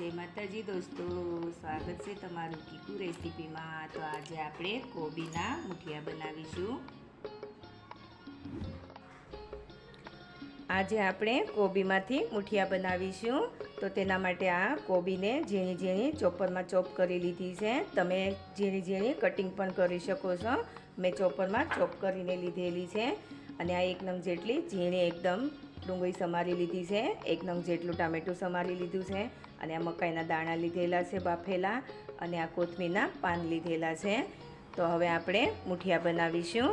जय माताजी दोस्तों, स्वागत है तमारू कीकू रेसिपी में। तो आज આપણે કોબીના મુઠિયા બનાવીશું। આજે આપણે કોબીમાંથી મુઠિયા બનાવીશું। તો તેના માટે આ કોબીને ઝીણી ઝીણી ચોપરમાં ચોપ કરી લીધી છે। તમે ઝીણી ઝીણી કટિંગ પણ કરી શકો છો। મેં ચોપરમાં ચોપ કરીને લીધેલી છે અને આ 1 નંગ જેટલી ઝીણી એકદમ ડુંગળી સમારી લીધી છે। 1 નંગ જેટલું ટામેટું સમારી લીધું છે અને આ મકાઈના દાણા લીધેલા છે બાફેલા અને આ કોથમીરના પાન લીધેલા છે। તો હવે આપણે મુઠિયા બનાવીશું।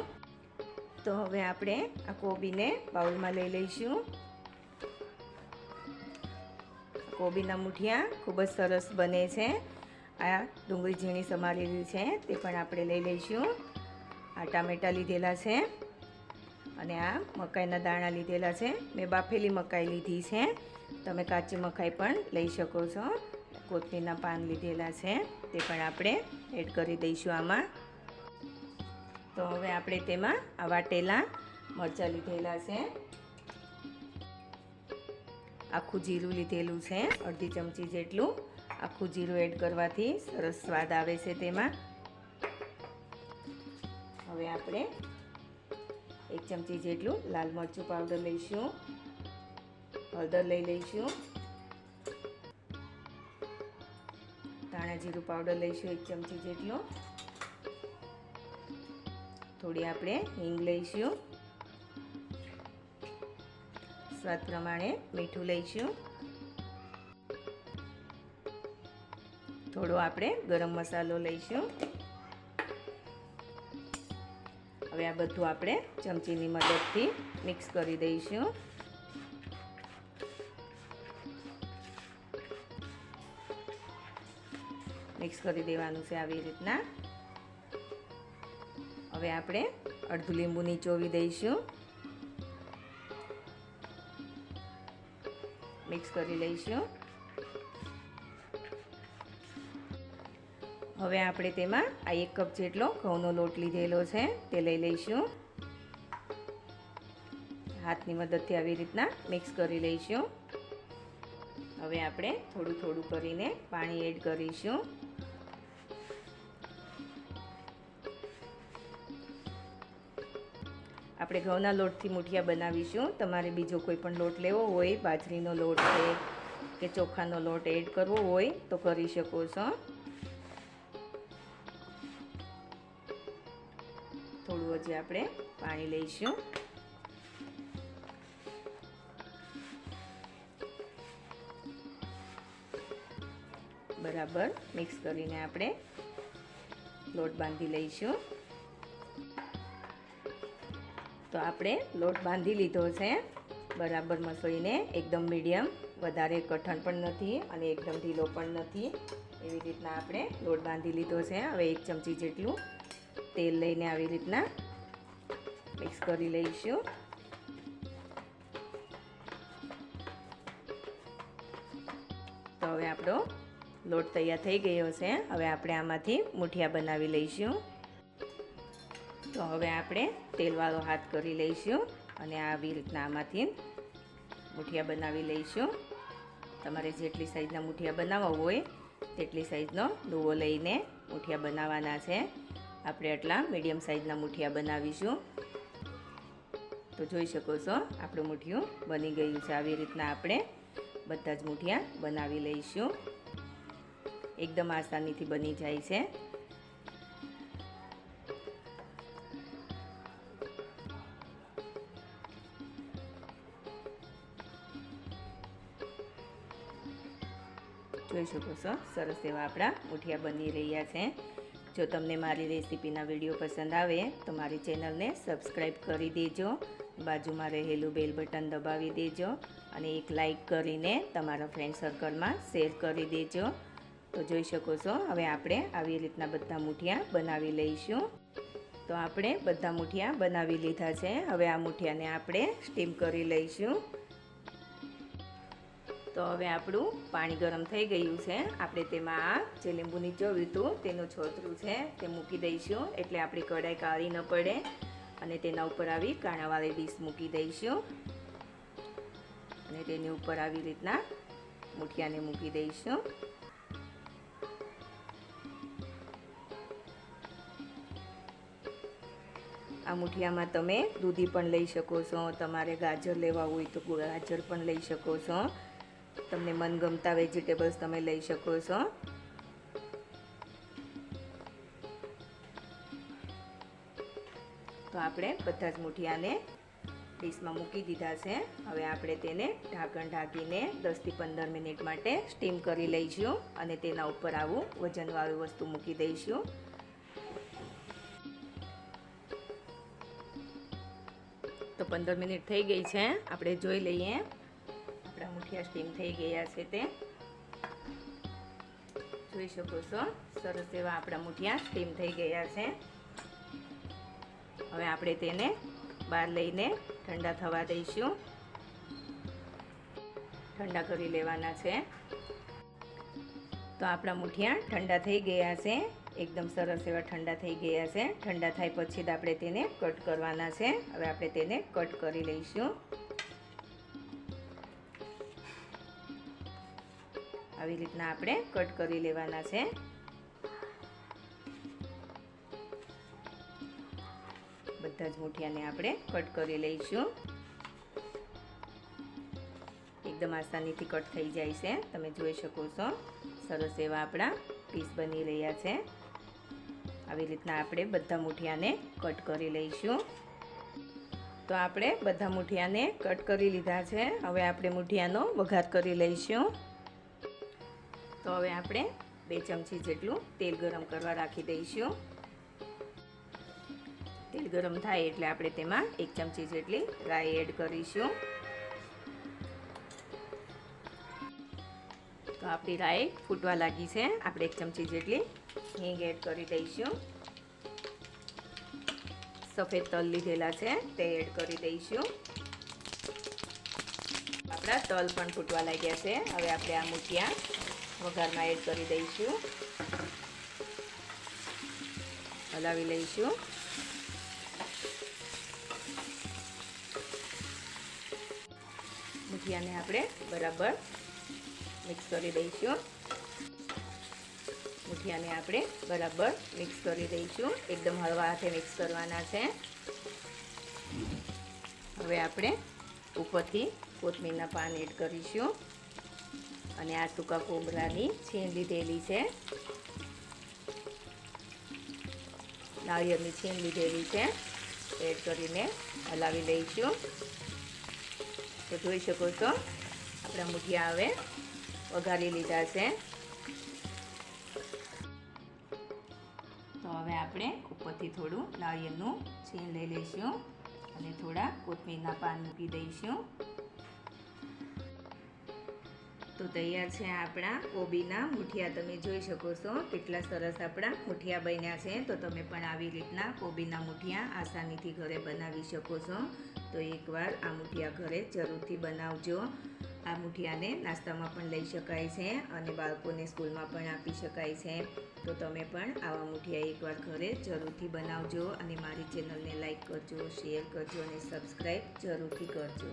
તો હવે આપણે આ કોબીને બાઉલમાં લઈ લઈશું। કોબીના મુઠિયા ખૂબ જ સરસ બને છે। આ ડુંગળી ઝીણી સમારેલી છે તે પણ આપણે લઈ લઈશું। આ ટામેટાં લીધેલા છે અને આ મકાઈના દાણા લીધેલા છે। મેં બાફેલી મકાઈ લીધી છે, તમે કાચી મકાઈ પણ લઈ શકો છો। કોથમીરના પાન લીધેલા છે તે પણ આપણે એડ કરી દઈશું આમાં। તો હવે આપણે તેમાં આ વાટેલા મરચાં લીધેલા છે, આખું જીરું લીધેલું છે, અડધી ચમચી જેટલું આખું જીરું એડ કરવાથી સરસ સ્વાદ આવે છે તેમાં। હવે આપણે 1 ચમચી જેટલું લાલ મરચું પાવડર લઈશું, હળદર લઈ લઈશું, ધાણા જીરું પાવડર લઈશું 1 ચમચી જેટલું, થોડી આપણે હિંગ લઈશું, સ્વાદ પ્રમાણે મીઠું લઈશું, થોડો આપણે ગરમ મસાલો લઈશું। હવે આ બધું આપણે ચમચીની મદદથી મિક્સ કરી દઈશું। મિક્સ કરી દેવાનું છે આવી રીતના। હવે આપણે અડધું લીંબુ નીચોવી દઈશું, મિક્સ કરી લઈશું। હવે આપણે તેમાં આ 1 કપ જેટલો ઘઉંનો લોટ લીધેલો છે તે લઈ લઈશું। હાથની મદદથી આવી રીતના મિક્સ કરી લઈશું। હવે આપણે થોડું થોડું કરીને પાણી એડ કરીશું। આપણે ઘઉંના લોટથી મુઠિયા બનાવીશું। તમારે બીજો કોઈ પણ લોટ લેવો હોય, બાજરીનો લોટ છે કે ચોખાનો લોટ એડ કરવો હોય તો કરી શકો છો। થોડું હજી આપણે પાણી લઈશું। બરાબર મિક્સ કરીને આપણે લોટ બાંધી લઈશું। તો આપણે લોટ બાંધી લીધો છે બરાબર મસળીને, એકદમ મીડિયમ, વધારે કઠણ પણ નથી અને એકદમ ઢીલો પણ નથી, એવી રીતના આપણે લોટ બાંધી લીધો છે। હવે 1 ચમચી જેટલું તેલ લઈને આવી રીતના મિક્સ કરી લઈશું। તો હવે આપણો લોટ તૈયાર થઈ ગયો છે। હવે આપણે આમાંથી મુઠિયા બનાવી લઈશું। તો હવે આપણે તેલવાળો હાથ કરી લઈશું અને આવી રીતના આમાંથી મુઠિયા બનાવી લઈશું। તમારે જેટલી સાઈઝના મુઠિયા બનાવવા હોય તેટલી સાઈઝનો લુવો લઈને મુઠિયા બનાવવાના છે। આપણે આટલા મીડિયમ સાઈઝના મુઠિયા બનાવીશું। તો જોઈ શકો છો આપણું મુઠિયું બની ગયું છે। આવી રીતના આપણે બધા જ મુઠિયા બનાવી લઈશું। એકદમ આસાનીથી બની જાય છે। જોઈ શકો છો સરસ એવા આપણા મુઠિયા બની રહ્યા છે। જો તમને મારી રેસીપીના વિડીયો પસંદ આવે તો મારી ચેનલને સબસ્ક્રાઈબ કરી દેજો, બાજુમાં રહેલું બેલ બટન દબાવી દેજો અને એક લાઈક કરીને તમારા ફ્રેન્ડ સર્કલમાં શેર કરી દેજો। તો જોઈ શકો છો હવે આપણે આવી રીતના બધા મુઠિયા બનાવી લઈશું। તો આપણે બધા મુઠિયા બનાવી લીધા છે। હવે આ મુઠિયાને આપણે સ્ટીમ કરી લઈશું। તો હવે આપણું પાણી ગરમ થઈ ગયું છે। આપણે તેમાં આ જે લીંબુ નીચોવ્યું હતું તેનું છોતરું છે તે મૂકી દઈશું, એટલે આપણી કઢાઈ કાળી ન પડે અને તેના ઉપર આવી કાણાવાળી ડીશ મૂકી દઈશું અને તેની ઉપર આવી રીતના મુઠિયાને મૂકી દઈશું. આ મુઠિયામાં તમે દૂધી પણ લઈ શકો છો, તમારે ગાજર લેવા હોય તો ગાજર પણ લઈ શકો છો, તમને મનગમતા વેજીટેબલ્સ તમે લઈ શકો છો. તો આપણે બધા જ મુઠિયાને ડીશમાં મૂકી દીધા છે. હવે આપણે તેને ઢાંકણ ઢાંકીને 10 થી 15 મિનિટ માટે સ્ટીમ કરી લઈશું અને તેના ઉપર આવું વજનવાળું વસ્તુ મૂકી દઈશું. તો 15 મિનિટ થઈ ગઈ છે. આપણે જોઈ લઈએ આપણા મુઠિયા સ્ટીમ થઈ ગયા છે. તે જોઈ શકો છો, સરસ એવા આપણા મુઠિયા સ્ટીમ થઈ ગયા છે. હવે આપણે તેને બહાર લઈને ઠંડા થવા દઈશું. ઠંડા કરી લેવાના છે. તો આપણા મુઠિયા ઠંડા થઈ ગયા છે. એકદમ સરસ એવા ઠંડા થઈ ગયા છે. ઠંડા થાય પછી જ આપણે તેને કટ કરવાના છે. હવે આપણે તેને કટ કરી લઈશું. આવી રીતના આપણે કટ કરી લેવાના છે. બધા જ મુઠિયાને આપણે કટ કરી લઈશું. એકદમ આસાનીથી કટ થઈ જાય છે. તમે જોઈ શકો છો, સરસ એવા આપણા પીસ બની રહ્યા છે. આવી રીતના આપણે બધા મુઠિયાને કટ કરી લઈશું. તો આપણે બધા મુઠિયાને કટ કરી લીધા છે. હવે આપણે મુઠિયાનો વઘાર કરી લઈશું. તો હવે આપણે 2 ચમચી જેટલું તેલ ગરમ કરવા રાખી દઈશું. તેલ ગરમ થાય એટલે આપણે તેમાં 1 ચમચી જેટલી રાઈ એડ કરીશું. તો આપણી રાઈ ફૂટવા લાગી છે. આપણે 1 ચમચી જેટલી હિંગ એડ કરી દઈશું. સફેદ તલ લીધેલા છે તે એડ કરી દઈશું. આપણા તલ પણ ફૂટવા લાગ્યા છે. હવે આપણે આ મુઠિયા વઘારમાં એડ કરી દઈશું. હલાવી લઈશું. મુઠિયાને આપણે બરાબર મિક્સ કરી દઈશું. મુઠિયાને આપણે બરાબર મિક્સ કરી દઈશું. એકદમ હળવા હાથે મિક્સ કરવાના છે. હવે આપણે ઉપરથી કોથમીરના પાન એડ કરીશું અને આ સૂકા કોમરાની છીણ લીધેલી છે, નાળિયેરની છીણ લીધેલી છે, એડ કરીને હલાવી લઈશું. તો જોઈ શકો છો, આપણા મુઠિયા હવે વઘારી લીધા છે. તો હવે આપણે ઉપરથી થોડું નાળિયેરનું છીણ લઈ લઈશું અને થોડા કોથમીરના પાન મૂકી દઈશું. તો તૈયાર છે આપણા કોબીના મુઠિયા. તમે જોઈ શકો છો કેટલા સરસ આપણા મુઠિયા બન્યા છે. તો તમે પણ આવી રીતના કોબીના મુઠિયા આસાનીથી ઘરે બનાવી શકો છો. તો એકવાર આ મુઠિયા ઘરે જરૂરથી બનાવજો. આ મુઠિયાને નાસ્તામાં પણ લઈ શકાય છે અને બાળકોને સ્કૂલમાં પણ આપી શકાય છે. તો તમે પણ આવા મુઠિયા એકવાર ઘરે જરૂરથી બનાવજો અને મારી ચેનલને લાઈક કરજો, શેર કરજો અને સબસ્ક્રાઈબ જરૂરથી કરજો.